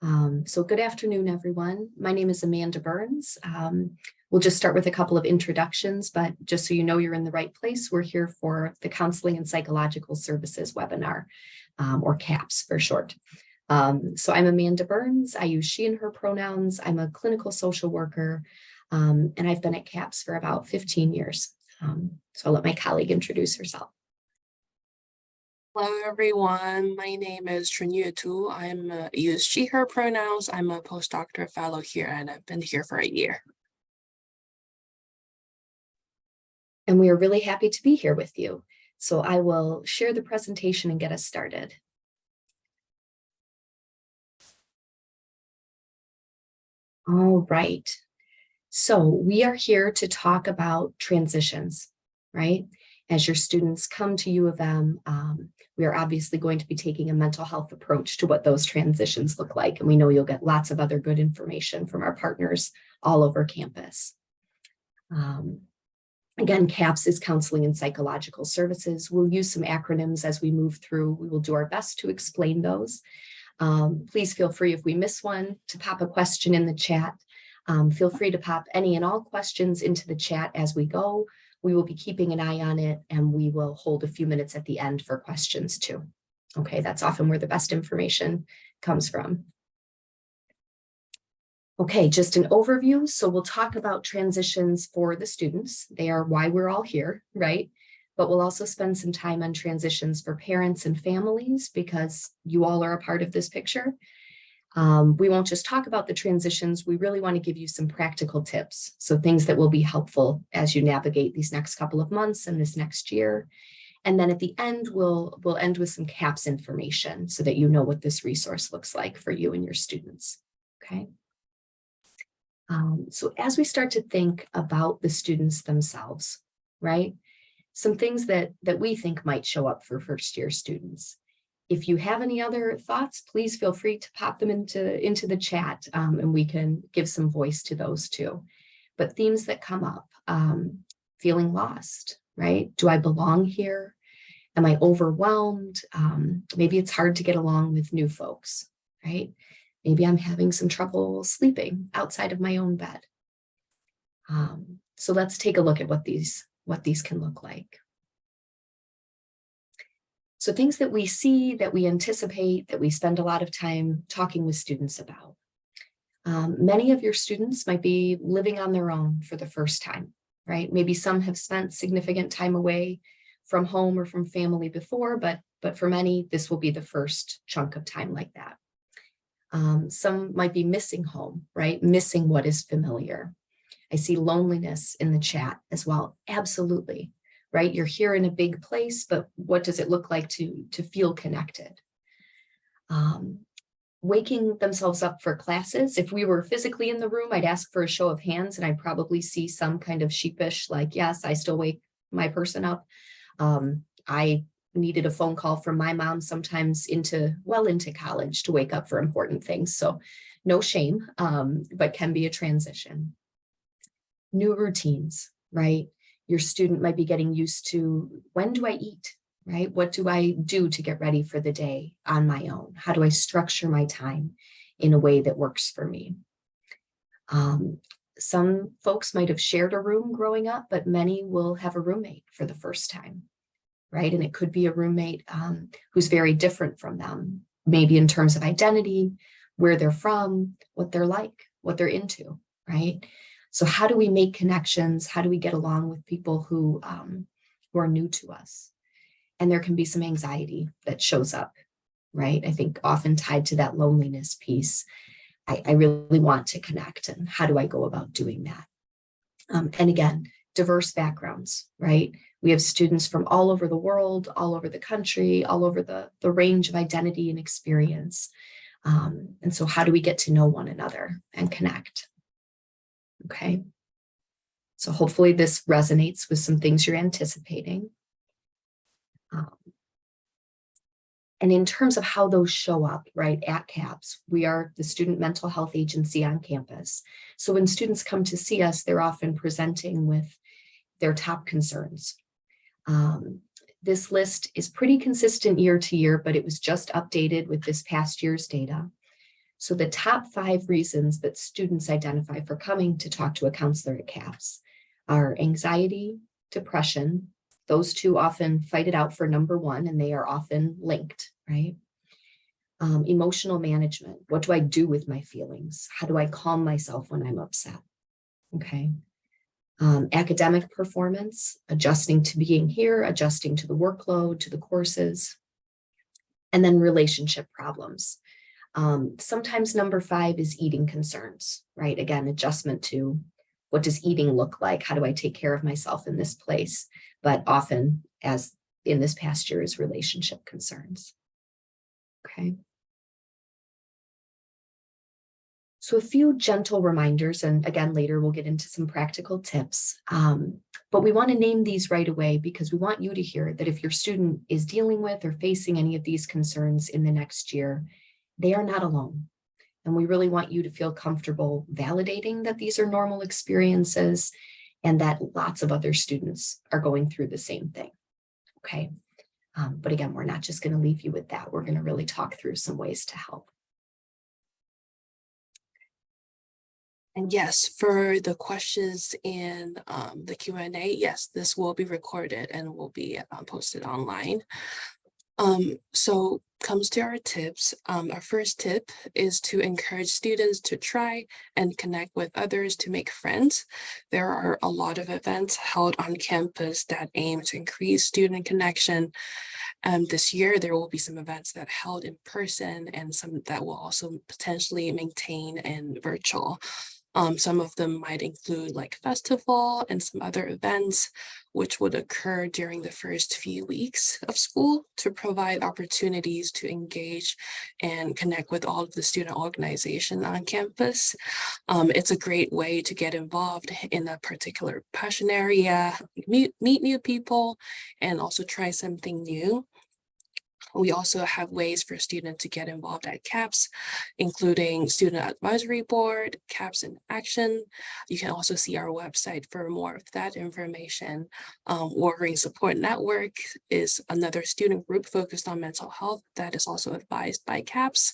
So good afternoon, everyone. My name is Amanda Burns. We'll just start with a couple of introductions, but just so you know you're in the right place, we're here for the Counseling and Psychological Services webinar, or CAPS for short. So I'm Amanda Burns. I use she and her pronouns. I'm a clinical social worker, and I've been at CAPS for about 15 years. So I'll let my colleague introduce herself. Hello, everyone. My name is Trunya Tu. I'm use she, her pronouns. I'm a postdoctoral fellow here, and I've been here for a year. And we are really happy to be here with you. So I will share the presentation and get us started. All right. So we are here to talk about transitions, right? As your students come to U of M, we are obviously going to be taking a mental health approach to what those transitions look like. And we know you'll get lots of other good information from our partners all over campus. Again, CAPS is Counseling and Psychological Services. We'll use some acronyms as we move through. We will do our best to explain those. Please feel free, if we miss one, to pop a question in the chat. Feel free to pop any and all questions into the chat as we go. We will be keeping an eye on it, and we will hold a few minutes at the end for questions too. Okay, that's often where the best information comes from. Okay, just an overview. So we'll talk about transitions for the students. They are why we're all here, right? But we'll also spend some time on transitions for parents and families because you all are a part of this picture. We won't just talk about the transitions. We really want to give you some practical tips. So things that will be helpful as you navigate these next couple of months and this next year. And then at the end, we'll end with some CAPS information so that you know what this resource looks like for you and your students. Okay. So as we start to think about the students themselves, right? Some things that we think might show up for first year students. If you have any other thoughts, please feel free to pop them into the chat, and we can give some voice to those too. But themes that come up, feeling lost, right? Do I belong here? Am I overwhelmed? Maybe it's hard to get along with new folks, right? Maybe I'm having some trouble sleeping outside of my own bed. So let's take a look at what these can look like. So things that we see, that we anticipate, that we spend a lot of time talking with students about. Many of your students might be living on their own for the first time, right? Maybe some have spent significant time away from home or from family before, but for many, this will be the first chunk of time like that. Some might be missing home, right? Missing what is familiar. I see loneliness in the chat as well. Absolutely. Right? You're here in a big place, but what does it look like to feel connected? Waking themselves up for classes. If we were physically in the room, I'd ask for a show of hands and I'd probably see some kind of sheepish, like, yes, I still wake my person up. I needed a phone call from my mom sometimes into college to wake up for important things. So no shame, but can be a transition. New routines, right? Your student might be getting used to, when do I eat, right? What do I do to get ready for the day on my own? How do I structure my time in a way that works for me? Some folks might have shared a room growing up, but many will have a roommate for the first time, right? And it could be a roommate who's very different from them, maybe in terms of identity, where they're from, what they're like, what they're into, right? So how do we make connections? How do we get along with people who are new to us? And there can be some anxiety that shows up, right? I think often tied to that loneliness piece. I really want to connect, and how do I go about doing that? And again, diverse backgrounds, right? We have students from all over the world, all over the country, all over the range of identity and experience. And so how do we get to know one another and connect? Okay. So hopefully this resonates with some things you're anticipating. And in terms of how those show up, right, at CAPS, we are the student mental health agency on campus. So when students come to see us, they're often presenting with their top concerns. This list is pretty consistent year to year, but it was just updated with this past year's data. So the top 5 reasons that students identify for coming to talk to a counselor at CAPS are anxiety, depression. Those two often fight it out for number 1, and they are often linked, right? Emotional management. What do I do with my feelings? How do I calm myself when I'm upset? Okay. Academic performance, adjusting to being here, adjusting to the workload, to the courses, and then relationship problems. Sometimes number 5 is eating concerns, right? Again, adjustment to what does eating look like? How do I take care of myself in this place? But often, as in this past year, is relationship concerns. Okay. So a few gentle reminders, and again, later we'll get into some practical tips, but we want to name these right away because we want you to hear that if your student is dealing with or facing any of these concerns in the next year, they are not alone. And we really want you to feel comfortable validating that these are normal experiences and that lots of other students are going through the same thing. Okay. But again, we're not just going to leave you with that. We're going to really talk through some ways to help. And yes, for the questions in the Q&A, yes, this will be recorded and will be posted online. So comes to our tips. Our first tip is to encourage students to try and connect with others to make friends. There are a lot of events held on campus that aim to increase student connection. This year, there will be some events that held in person and some that will also potentially maintain in virtual. Some of them might include like festival and some other events, which would occur during the first few weeks of school to provide opportunities to engage and connect with all of the student organization on campus. It's a great way to get involved in a particular passion area, meet new people, and also try something new. We also have ways for students to get involved at CAPS, including Student Advisory Board, CAPS in Action. You can also see our website for more of that information. Wolverine Support Network is another student group focused on mental health that is also advised by CAPS.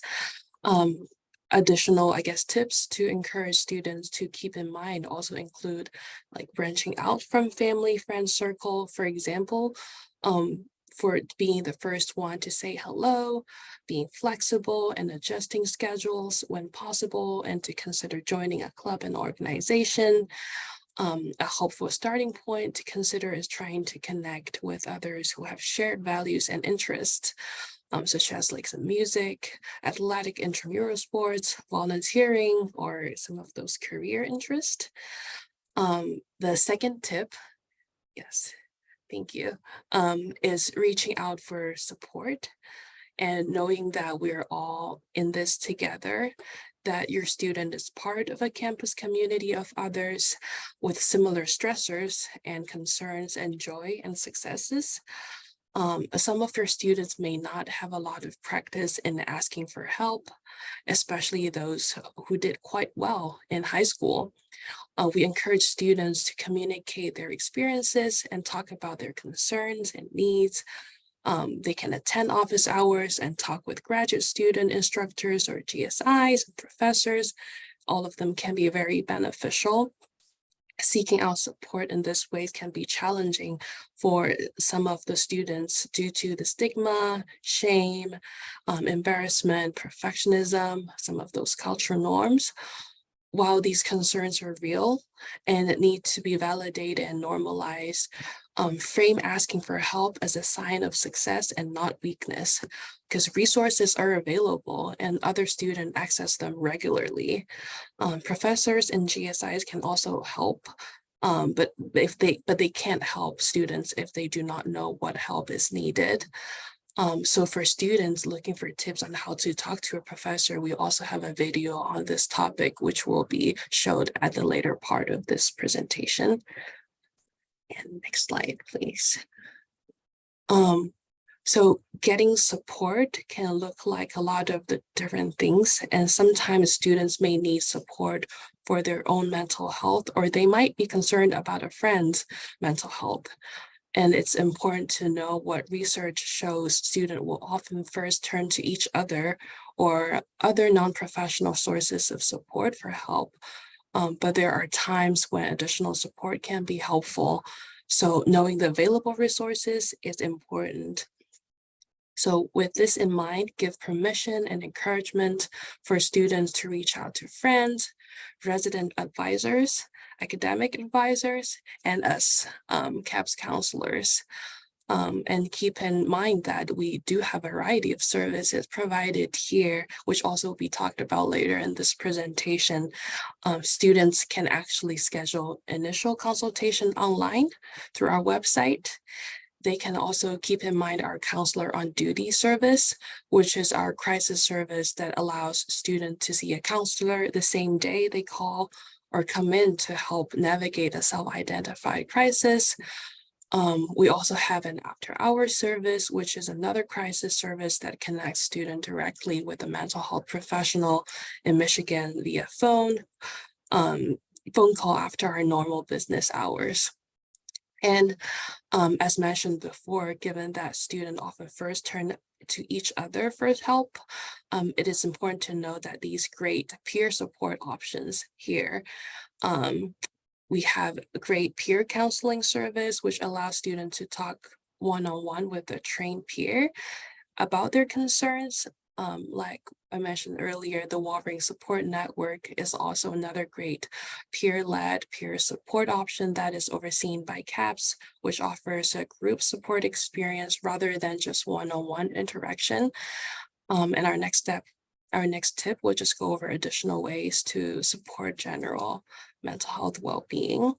Additional, I guess, tips to encourage students to keep in mind also include like branching out from family, friend circle, for example, for being the first one to say hello, being flexible and adjusting schedules when possible, and to consider joining a club and organization. A helpful starting point to consider is trying to connect with others who have shared values and interests, such as like some music, athletic intramural sports, volunteering, or some of those career interests. The second tip, yes, thank you, is reaching out for support and knowing that we're all in this together, that your student is part of a campus community of others with similar stressors and concerns and joy and successes. Some of your students may not have a lot of practice in asking for help, especially those who did quite well in high school. We encourage students to communicate their experiences and talk about their concerns and needs. They can attend office hours and talk with graduate student instructors or GSIs and professors. All of them can be very beneficial. Seeking out support in this way can be challenging for some of the students due to the stigma, shame, embarrassment, perfectionism, some of those cultural norms. While these concerns are real and need to be validated and normalized, frame asking for help as a sign of success and not weakness, because resources are available and other students access them regularly. Professors and GSIs can also help, but they can't help students if they do not know what help is needed. So for students looking for tips on how to talk to a professor, we also have a video on this topic, which will be showed at the later part of this presentation. And next slide, please. So getting support can look like a lot of the different things, and sometimes students may need support for their own mental health, or they might be concerned about a friend's mental health. And it's important to know what research shows students will often first turn to each other or other non-professional sources of support for help. But there are times when additional support can be helpful. So knowing the available resources is important. So with this in mind, give permission and encouragement for students to reach out to friends, resident advisors, academic advisors, and us, CAPS counselors. And keep in mind that we do have a variety of services provided here, which also will be talked about later in this presentation. Students can actually schedule initial consultation online through our website. They can also keep in mind our counselor on duty service, which is our crisis service that allows students to see a counselor the same day they call or come in to help navigate a self-identified crisis. We also have an after-hours service, which is another crisis service that connects students directly with a mental health professional in Michigan via phone call after our normal business hours. And as mentioned before, given that students often first turn to each other for help, it is important to know that these great peer support options here. We have a great peer counseling service, which allows students to talk one-on-one with a trained peer about their concerns. Like I mentioned earlier, the Wolverine Support Network is also another great peer-led peer support option that is overseen by CAPS, which offers a group support experience rather than just one-on-one interaction. And our next tip will just go over additional ways to support general mental health well-being.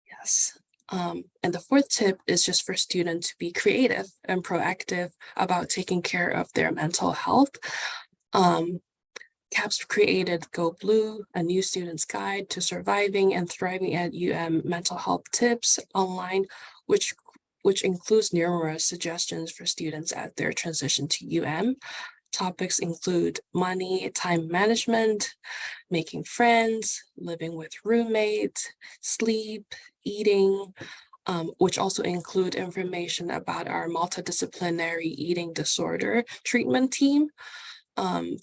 Yes. And the fourth tip is just for students to be creative and proactive about taking care of their mental health. CAPS created Go Blue, a new student's guide to surviving and thriving at UM mental health tips online, which includes numerous suggestions for students at their transition to UM. Topics include money, time management, making friends, living with roommates, sleep, eating, which also include information about our multidisciplinary eating disorder treatment team,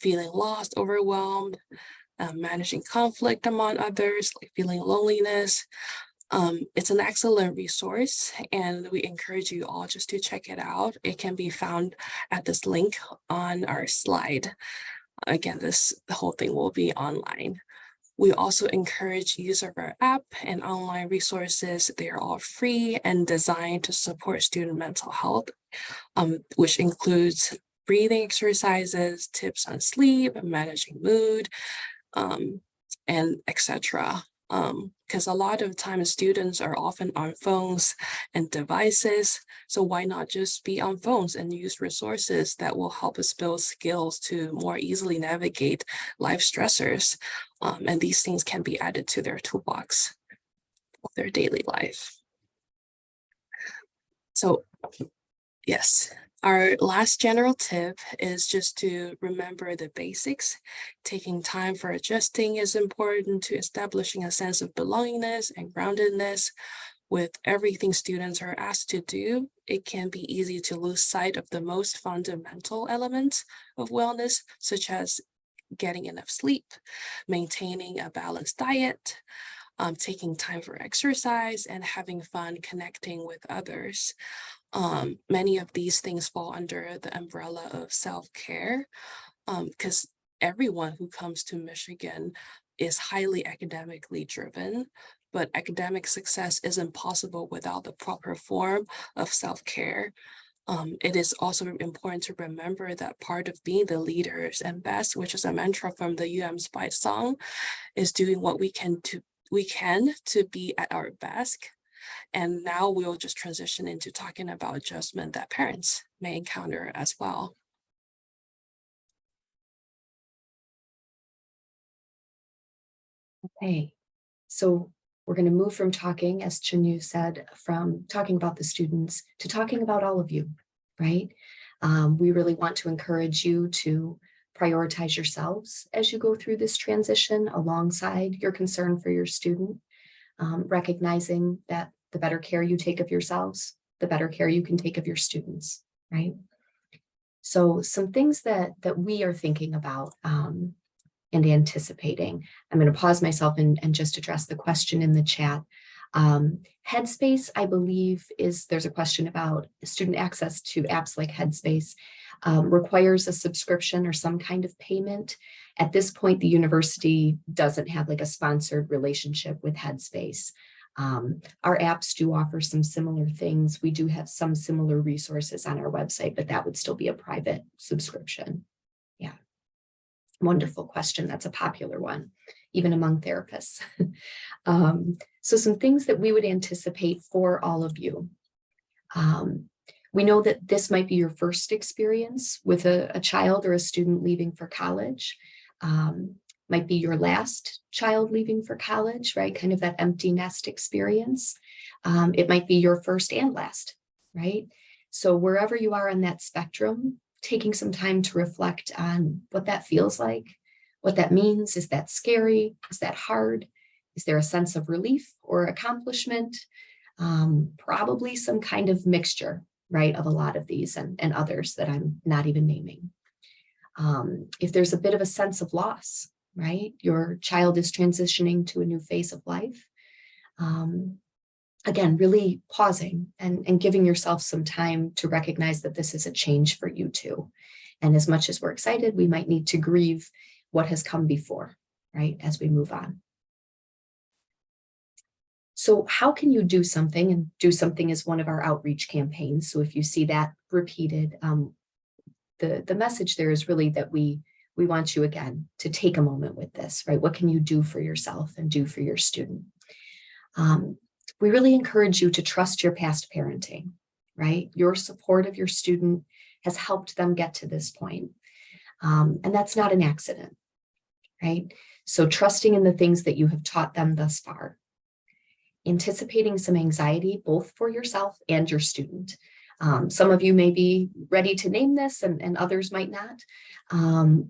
feeling lost, overwhelmed, managing conflict among others, like feeling loneliness. It's an excellent resource, and we encourage you all just to check it out. It can be found at this link on our slide. Again, the whole thing will be online. We also encourage use of our app and online resources. They are all free and designed to support student mental health, which includes breathing exercises, tips on sleep, managing mood, and etc. Because a lot of times students are often on phones and devices. So why not just be on phones and use resources that will help us build skills to more easily navigate life stressors? And these things can be added to their toolbox of their daily life. So yes. Our last general tip is just to remember the basics. Taking time for adjusting is important to establishing a sense of belongingness and groundedness. With everything students are asked to do, it can be easy to lose sight of the most fundamental elements of wellness, such as getting enough sleep, maintaining a balanced diet, taking time for exercise, and having fun connecting with others. Many of these things fall under the umbrella of self-care, because everyone who comes to Michigan is highly academically driven, but academic success isn't possible without the proper form of self-care. It is also important to remember that part of being the leaders and best, which is a mantra from the UM Spite song, is doing what we can to be at our best. And now we'll just transition into talking about adjustment that parents may encounter as well. Okay, so we're going to move from talking, as Chinyu said, from talking about the students to talking about all of you, right? We really want to encourage you to prioritize yourselves as you go through this transition alongside your concern for your student, recognizing that the better care you take of yourselves, the better care you can take of your students, right? So some things that we are thinking about and anticipating. I'm going to pause myself and just address the question in the chat. Headspace, I believe, there's a question about student access to apps like Headspace, requires a subscription or some kind of payment. At this point, the university doesn't have like a sponsored relationship with Headspace. Our apps do offer some similar things. We do have some similar resources on our website, but that would still be a private subscription. Yeah. Wonderful question. That's a popular one, even among therapists. So some things that we would anticipate for all of you. We know that this might be your first experience with a child or a student leaving for college. Might be your last child leaving for college, right? Kind of that empty nest experience. It might be your first and last, right? So wherever you are on that spectrum, taking some time to reflect on what that feels like, what that means. Is that scary? Is that hard? Is there a sense of relief or accomplishment? Probably some kind of mixture, right, of a lot of these and others that I'm not even naming. If there's a bit of a sense of loss, right? Your child is transitioning to a new phase of life. Again, really pausing and giving yourself some time to recognize that this is a change for you too. And as much as we're excited, we might need to grieve what has come before, right, as we move on. So how can you do something? And do something is one of our outreach campaigns. So if you see that repeated, the message there is really that we want you, again, to take a moment with this, right? What can you do for yourself and do for your student? We really encourage you to trust your past parenting, right? Your support of your student has helped them get to this point. And that's not an accident, right? So trusting in the things that you have taught them thus far. Anticipating some anxiety, both for yourself and your student. Some of you may be ready to name this and others might not,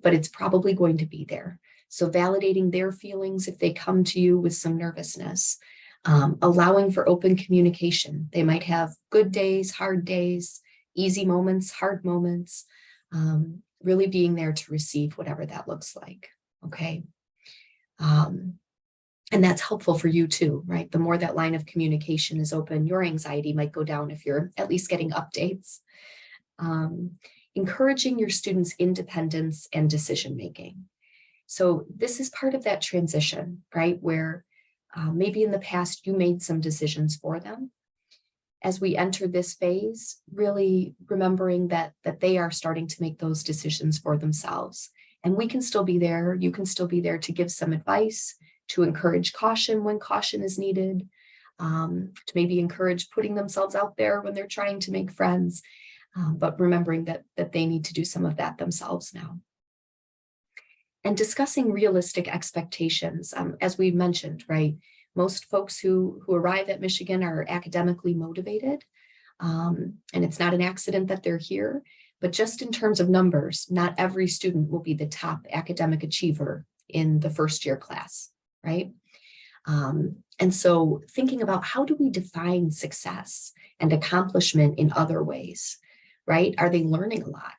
but it's probably going to be there. So validating their feelings if they come to you with some nervousness, allowing for open communication. They might have good days, hard days, easy moments, hard moments, really being there to receive whatever that looks like, okay? And that's helpful for you too, right? The more that line of communication is open, your anxiety might go down if you're at least getting updates. Encouraging your students' independence and decision-making. So this is part of that transition, right? Where maybe in the past you made some decisions for them. As we enter this phase, really remembering that they are starting to make those decisions for themselves. And we can still be there, you can still be there to give some advice, to encourage caution when caution is needed, to maybe encourage putting themselves out there when they're trying to make friends, but remembering that they need to do some of that themselves now. And discussing realistic expectations, as we mentioned, right? Most folks who arrive at Michigan are academically motivated, and it's not an accident that they're here, but just in terms of numbers, not every student will be the top academic achiever in the first year class, right? And so thinking about how do we define success and accomplishment in other ways, right? Are they learning a lot?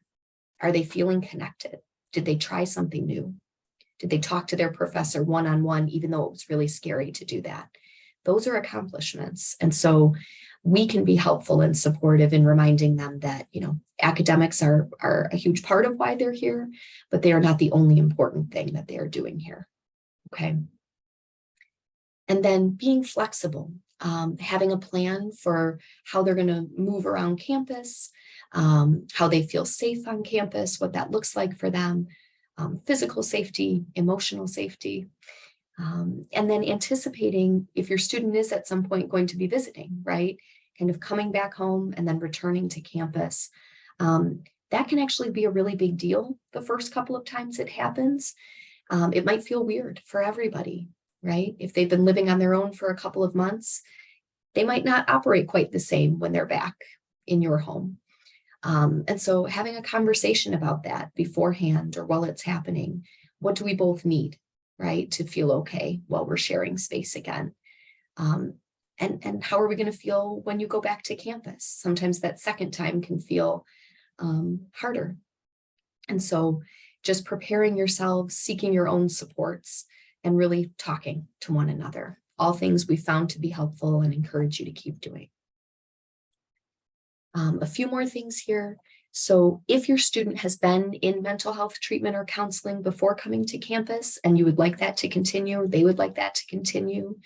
Are they feeling connected? Did they try something new? Did they talk to their professor one-on-one, even though it was really scary to do that? Those are accomplishments. And so we can be helpful and supportive in reminding them that, you know, academics are a huge part of why they're here, but they are not the only important thing that they are doing here, okay? And then being flexible, having a plan for how they're going to move around campus, how they feel safe on campus, what that looks like for them, physical safety, emotional safety, and then anticipating if your student is at some point going to be visiting, right? Kind of coming back home and then returning to campus. That can actually be a really big deal the first couple of times it happens. It might feel weird for everybody, right? If they've been living on their own for a couple of months, they might not operate quite the same when they're back in your home. And so having a conversation about that beforehand or while it's happening, what do we both need, right, to feel okay while we're sharing space again? And how are we going to feel when you go back to campus? Sometimes that second time can feel harder, And so just preparing yourselves, seeking your own supports, and really talking to one another. All things we found to be helpful and encourage you to keep doing. A few more things here. So if your student has been in mental health treatment or counseling before coming to campus and you would like that to continue, they would like that to continue.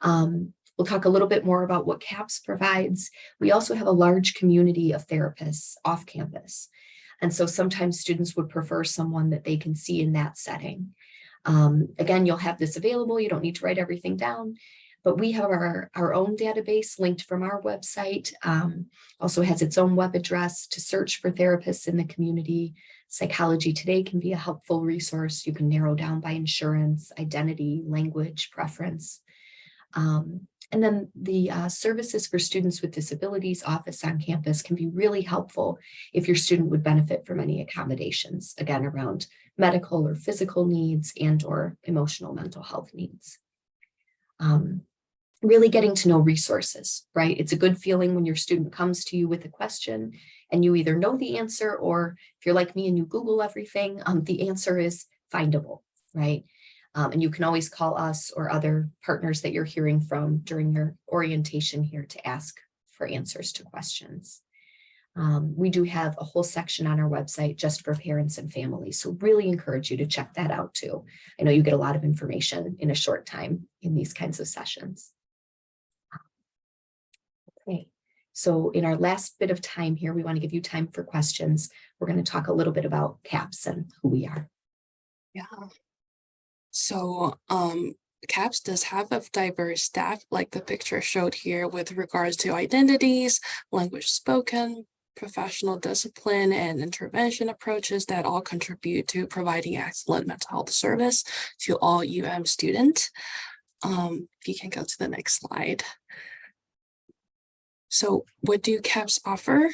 We'll talk a little bit more about what CAPS provides. We also have a large community of therapists off campus. And so sometimes students would prefer someone that they can see in that setting. Again, you'll have this available. You don't need to write everything down, but we have our own database linked from our website. Also has its own web address to search for therapists in the community. Psychology Today can be a helpful resource. You can narrow down by insurance, identity, language, preference. And then the Services for Students with Disabilities office on campus can be really helpful if your student would benefit from any accommodations, again, around medical or physical needs and or emotional mental health needs. Really getting to know resources, right? It's a good feeling when your student comes to you with a question and you either know the answer, or if you're like me and you Google everything, the answer is findable, right? And you can always call us or other partners that you're hearing from during your orientation here to ask for answers to questions. We do have a whole section on our website just for parents and families, so really encourage you to check that out too. I know you get a lot of information in a short time in these kinds of sessions. Okay, so in our last bit of time here, we want to give you time for questions. We're going to talk a little bit about CAPS and who we are. Yeah. So CAPS does have a diverse staff, like the picture showed here, with regards to identities, language spoken, professional discipline, and intervention approaches that all contribute to providing excellent mental health service to all students. If you can go to the next slide. So what do CAPS offer?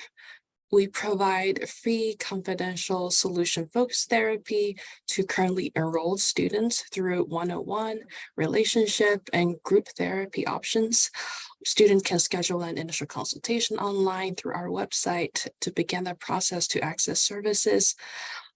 We provide free, confidential, solution-focused therapy to currently enrolled students through one-on-one, relationship, and group therapy options. Students can schedule an initial consultation online through our website to begin the process to access services.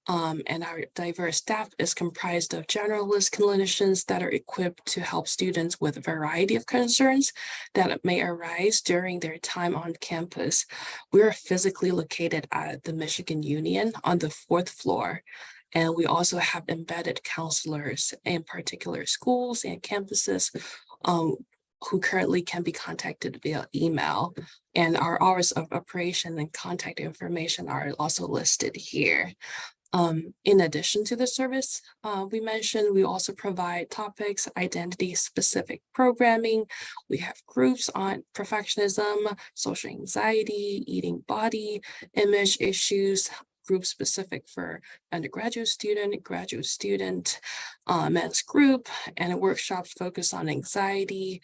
And our diverse staff is comprised of generalist clinicians that are equipped to help students with a variety of concerns that may arise during their time on campus. We are physically located at the Michigan Union on the 4th floor. And we also have embedded counselors in particular schools and campuses who currently can be contacted via email. And our hours of operation and contact information are also listed here. In addition to the service we mentioned, we also provide topics, identity-specific programming. We have groups on perfectionism, social anxiety, eating body, image issues, group specific for undergraduate student, graduate student, men's group, and workshops focused on anxiety,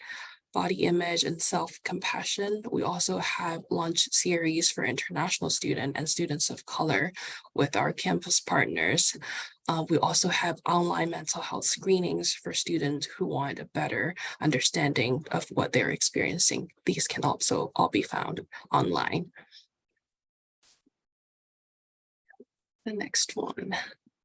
body image, and self-compassion. We also have lunch series for international students and students of color with our campus partners. We also have online mental health screenings for students who want a better understanding of what they're experiencing. These can also all be found online. The next one.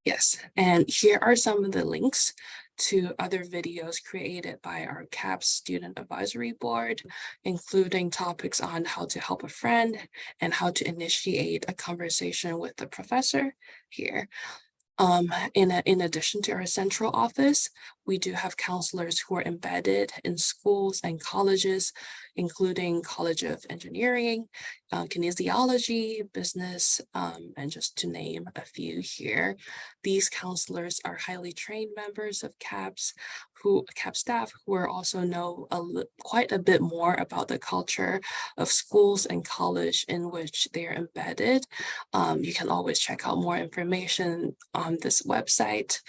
Yes, and here are some of the links to other videos created by our CAPS Student Advisory Board, including topics on how to help a friend and how to initiate a conversation with the professor here. In addition to our central office, we do have counselors who are embedded in schools and colleges, including College of Engineering, kinesiology, business, and just to name a few here. These counselors are highly trained members of CAPS staff who are also know quite a bit more about the culture of schools and college in which they're embedded. You can always check out more information on this website.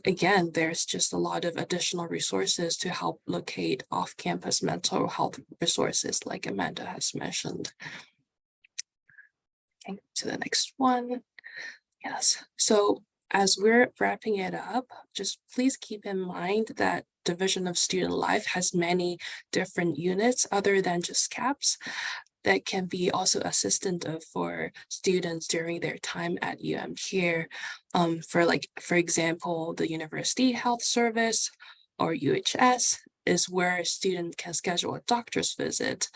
Again, there's just a lot of additional resources to help locate off-campus mental health resources like Amanda has mentioned. Okay, to the next one. Yes, so as we're wrapping it up, just please keep in mind that Division of Student Life has many different units other than just CAPS. that can be also assistant for students during their time at here. For example, the University Health Service or UHS is where a student can schedule a doctor's visit.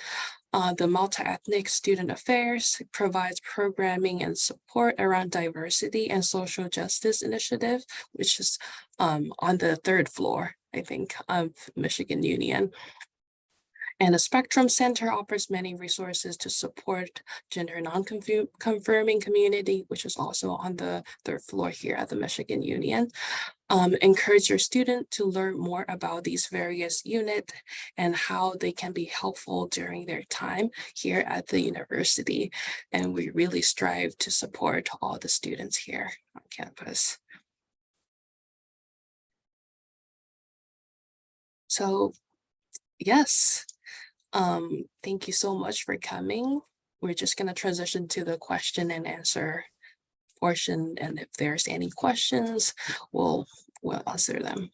The Multi-Ethnic Student Affairs provides programming and support around diversity and social justice initiative, which is on the 3rd floor, I think, of Michigan Union. And the Spectrum Center offers many resources to support gender non-confirming community, which is also on the 3rd floor here at the Michigan Union. Encourage your student to learn more about these various units and how they can be helpful during their time here at the university. And we really strive to support all the students here on campus. So, yes. Thank you so much for coming. We're just going to transition to the question and answer portion. And if there's any questions, we'll answer them.